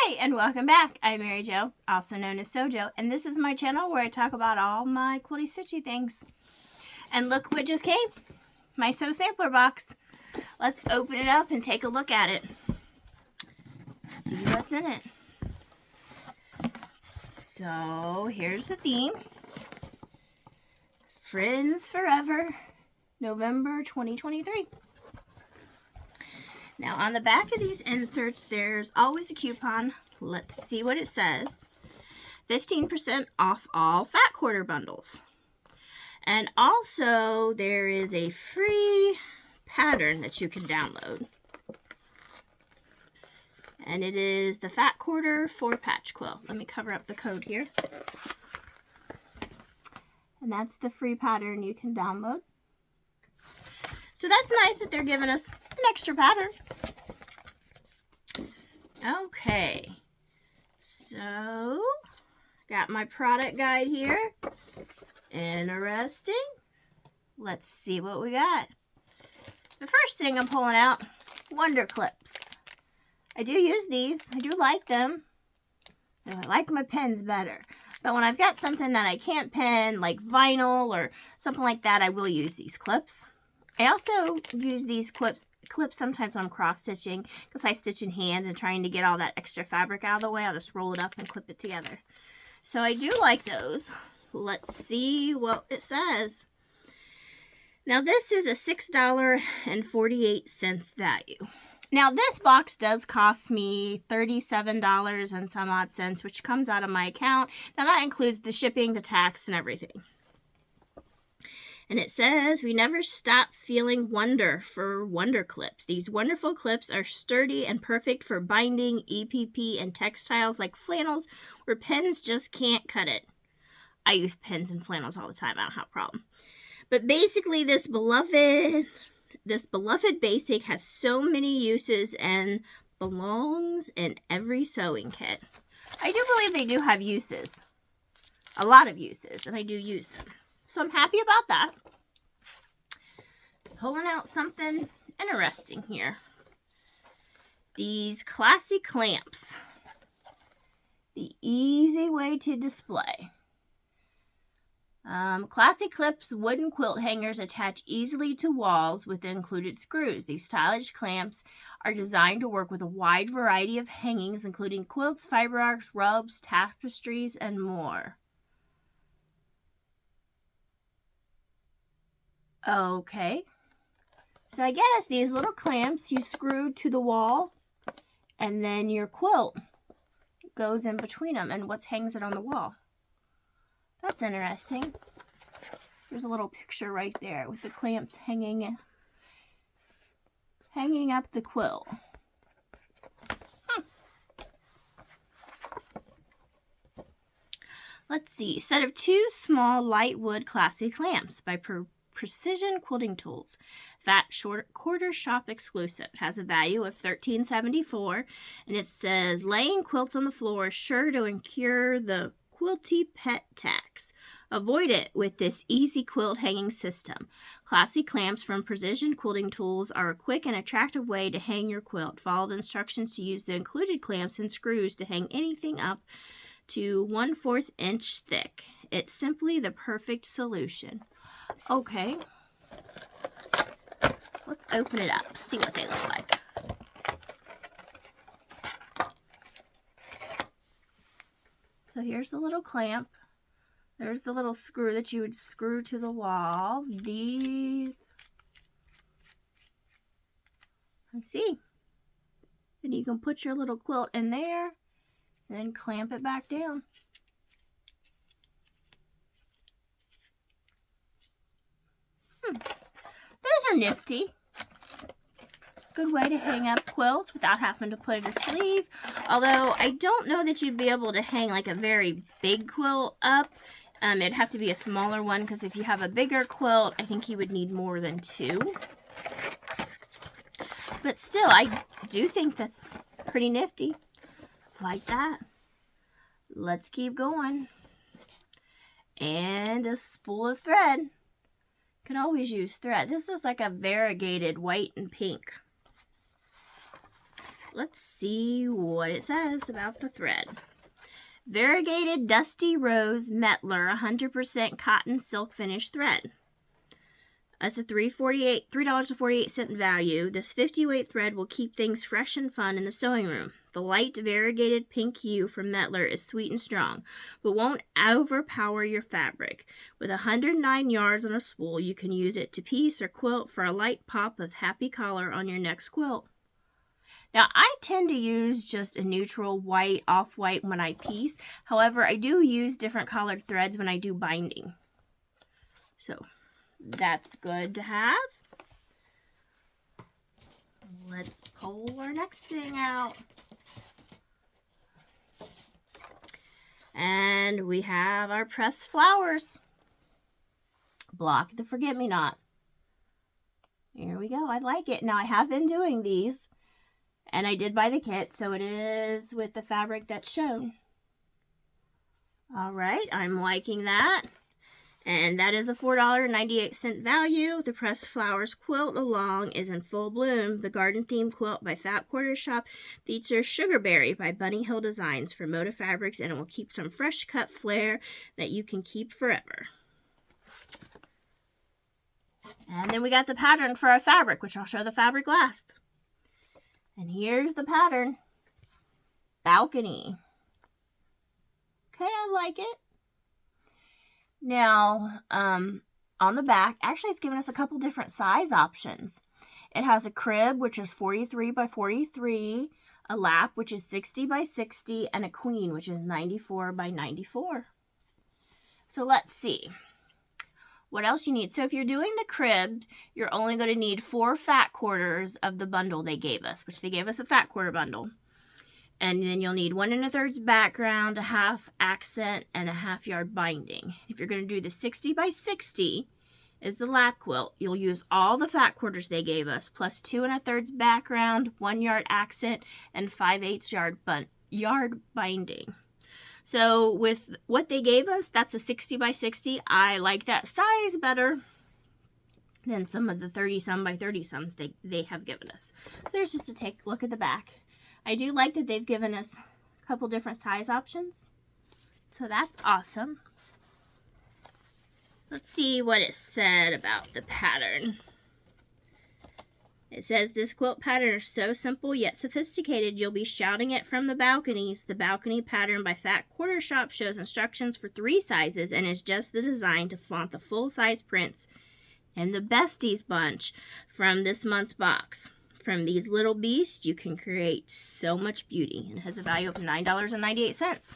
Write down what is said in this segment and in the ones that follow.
Hi, and welcome back. I'm Mary Jo, also known as Sojo, and this is my channel where I talk about all my quilty stitchy things. And look what just came, my sew sampler box. Let's open it up and take a look at it. See what's in it. So here's the theme. Friends Forever, November 2023. Now on the back of these inserts, there's always a coupon. Let's see what it says. 15% off all fat quarter bundles. And also there is a free pattern that you can download. And it is the fat quarter 4-patch quilt. Let me cover up the code here. And that's the free pattern you can download. So that's nice that they're giving us an extra pattern. Okay, so got my product guide here. Interesting. Let's see what we got. The first thing I'm pulling out, Wonder Clips. I do use these. I do like them. I like my pens better. But when I've got something that I can't pen, like vinyl or something like that, I will use these clips. I also use these clips sometimes when I'm cross-stitching because I stitch in hand and trying to get all that extra fabric out of the way. I'll just roll it up and clip it together. So I do like those. Let's see what it says. Now this is a $6.48 value. Now this box does cost me $37 and some odd cents, which comes out of my account. Now that includes the shipping, the tax, and everything. And it says, we never stop feeling wonder for Wonder Clips. These wonderful clips are sturdy and perfect for binding, EPP, and textiles like flannels where pens just can't cut it. I use pens and flannels all the time. I don't have a problem. But basically, this beloved basic has so many uses and belongs in every sewing kit. I do believe they do have uses. A lot of uses, and I do use them. So I'm happy about that. Pulling out something interesting here. These classy clamps. The easy way to display. Classy Clips wooden quilt hangers attach easily to walls with included screws. These stylish clamps are designed to work with a wide variety of hangings, including quilts, fiber arcs, rubs, tapestries, and more. Okay, so I guess these little clamps you screw to the wall and then your quilt goes in between them and what hangs it on the wall. That's interesting. There's a little picture right there with the clamps hanging up the quilt. Let's see, set of 2 small light wood classy clamps by Precision Quilting Tools. Fat quarter shop exclusive. It has a value of $13.74, and it says laying quilts on the floor is sure to incur the quilty pet tax. Avoid it with this easy quilt hanging system. Classy clamps from Precision Quilting Tools are a quick and attractive way to hang your quilt. Follow the instructions to use the included clamps and screws to hang anything up to 1/4 inch thick. It's simply the perfect solution. Okay, let's open it up, see what they look like. So here's the little clamp. There's the little screw that you would screw to the wall. These, let's see. Then you can put your little quilt in there and then clamp it back down. Those are nifty. Good way to hang up quilts without having to put in a sleeve. Although I don't know that you'd be able to hang like a very big quilt up. It'd have to be a smaller one because if you have a bigger quilt, I think you would need more than 2. But still, I do think that's pretty nifty. Like that. Let's keep going. And a spool of thread. Can always use thread. This is like a variegated white and pink. let's see what it says about the thread. Variegated Dusty Rose Metler 100% cotton silk finish thread. That's a $3.48 value. This 50 weight thread will keep things fresh and fun in the sewing room. The light variegated pink hue from Metler is sweet and strong, but won't overpower your fabric. With 109 yards on a spool, you can use it to piece or quilt for a light pop of happy color on your next quilt. Now, I tend to use just a neutral white, off-white when I piece. However, I do use different colored threads when I do binding. So that's good to have. Let's pull our next thing out. And we have our pressed flowers. Block the forget-me-not. Here we go. I like it. Now, I have been doing these, and I did buy the kit, so it is with the fabric that's shown. All right, I'm liking that. And that is a $4.98 value. The Pressed Flowers Quilt Along is in full bloom. The Garden Theme Quilt by Fat Quarter Shop features Sugarberry by Bunny Hill Designs for Moda Fabrics, and it will keep some fresh cut flair that you can keep forever. And then we got the pattern for our fabric, which I'll show the fabric last. And here's the pattern. Balcony. Okay, I like it. Now, on the back, actually it's given us a couple different size options. It has a crib, which is 43 by 43, a lap, which is 60 by 60, and a queen, which is 94 by 94. So let's see what else you need. So if you're doing the crib, you're only going to need 4 fat quarters of the bundle they gave us, which they gave us a fat quarter bundle. And then you'll need 1 1/3 background, a half accent, and a 1/2 yard binding. If you're going to do the 60 by 60 is the lap quilt, you'll use all the fat quarters they gave us, plus 2 1/3 background, 1 yard accent, and 5/8 yard binding. So with what they gave us, that's a 60 by 60. I like that size better than some of the 30 some by 30 sums they have given us. So there's just a take look at the back. I do like that they've given us a couple different size options. So that's awesome. Let's see what it said about the pattern. It says, this quilt pattern is so simple yet sophisticated, you'll be shouting it from the balconies. The balcony pattern by Fat Quarter Shop shows instructions for 3 sizes and is just the design to flaunt the full-size prints and the Besties bunch from this month's box. From these little beasts, you can create so much beauty. And it has a value of $9.98.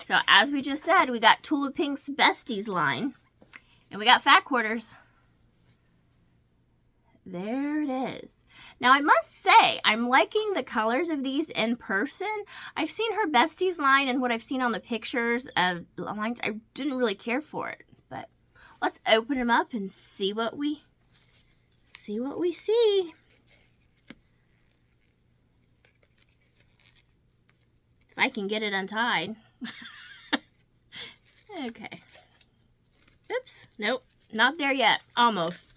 So as we just said, we got Tula Pink's Besties line. And we got fat quarters. There it is. Now I must say, I'm liking the colors of these in person. I've seen her Besties line, and what I've seen on the pictures of the lines, I didn't really care for it. But let's open them up and see what we see. If I can get it untied. Okay. Oops. Nope. Not there yet. Almost.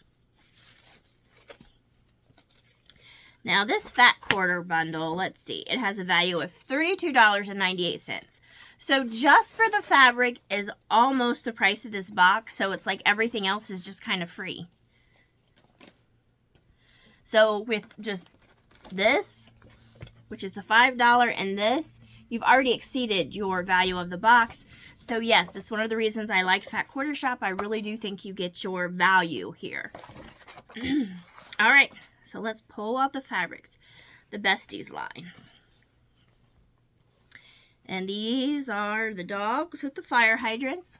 Now this fat quarter bundle, let's see. It has a value of $32.98. So just for the fabric is almost the price of this box. So it's like everything else is just kind of free. So with just this, which is the $5, and this, you've already exceeded your value of the box. So yes, that's one of the reasons I like Fat Quarter Shop. I really do think you get your value here. All right, so let's pull out the fabrics, the Besties lines. And these are the dogs with the fire hydrants.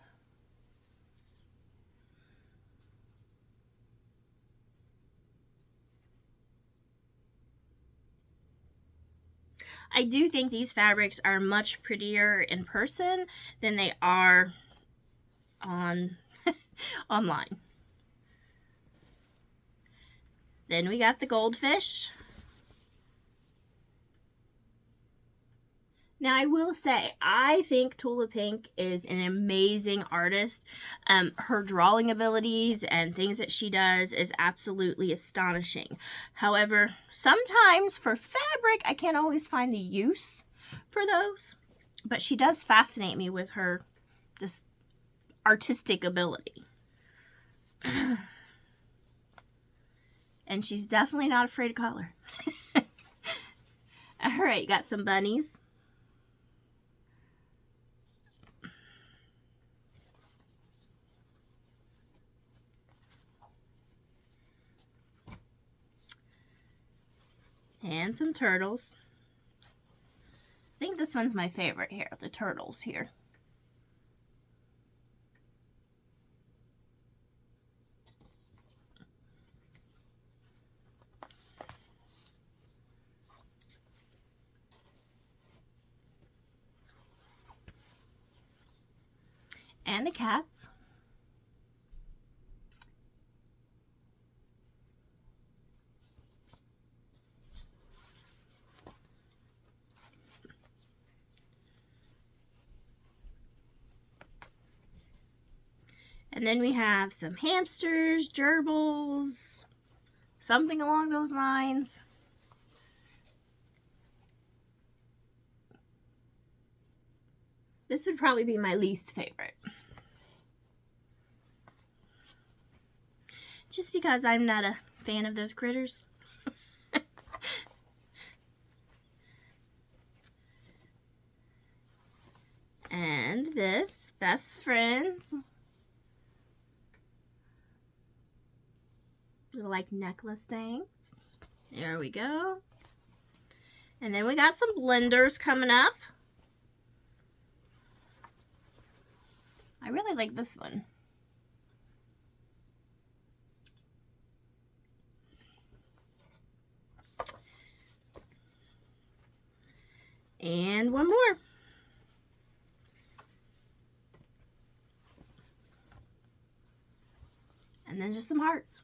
I do think these fabrics are much prettier in person than they are on online. Then we got the goldfish. Now, I will say, I think Tula Pink is an amazing artist. Her drawing abilities and things that she does is absolutely astonishing. However, sometimes for fabric, I can't always find the use for those. But she does fascinate me with her just artistic ability. And she's definitely not afraid of color. All right, you got some bunnies. And some turtles. I think this one's my favorite here, the turtles here. And the cats. And then we have some hamsters, gerbils, something along those lines. This would probably be my least favorite. Just because I'm not a fan of those critters. And this, best friends. Little like necklace things. There we go. And then we got some blenders coming up. I really like this one. And one more. And then just some hearts.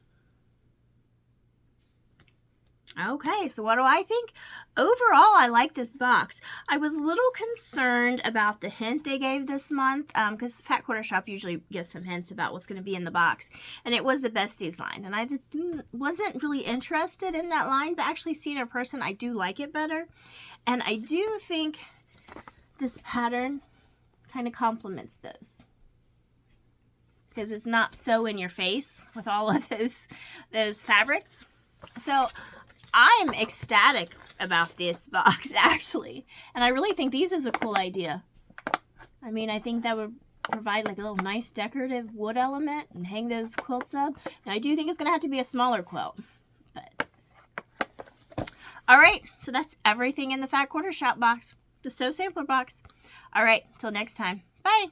Okay, so what do I think? Overall, I like this box. I was a little concerned about the hint they gave this month because Fat Quarter Shop usually gives some hints about what's going to be in the box. And it was the Besties line. And I wasn't really interested in that line, but actually seeing it in person, I do like it better. And I do think this pattern kind of complements those. Because it's not so in your face with all of those fabrics. So I'm ecstatic about this box, actually. And I really think these is a cool idea. I mean, I think that would provide like a little nice decorative wood element and hang those quilts up. Now, I do think it's going to have to be a smaller quilt. But all right, so that's everything in the Fat Quarter Shop box. The Sew Sampler box. All right, till next time. Bye.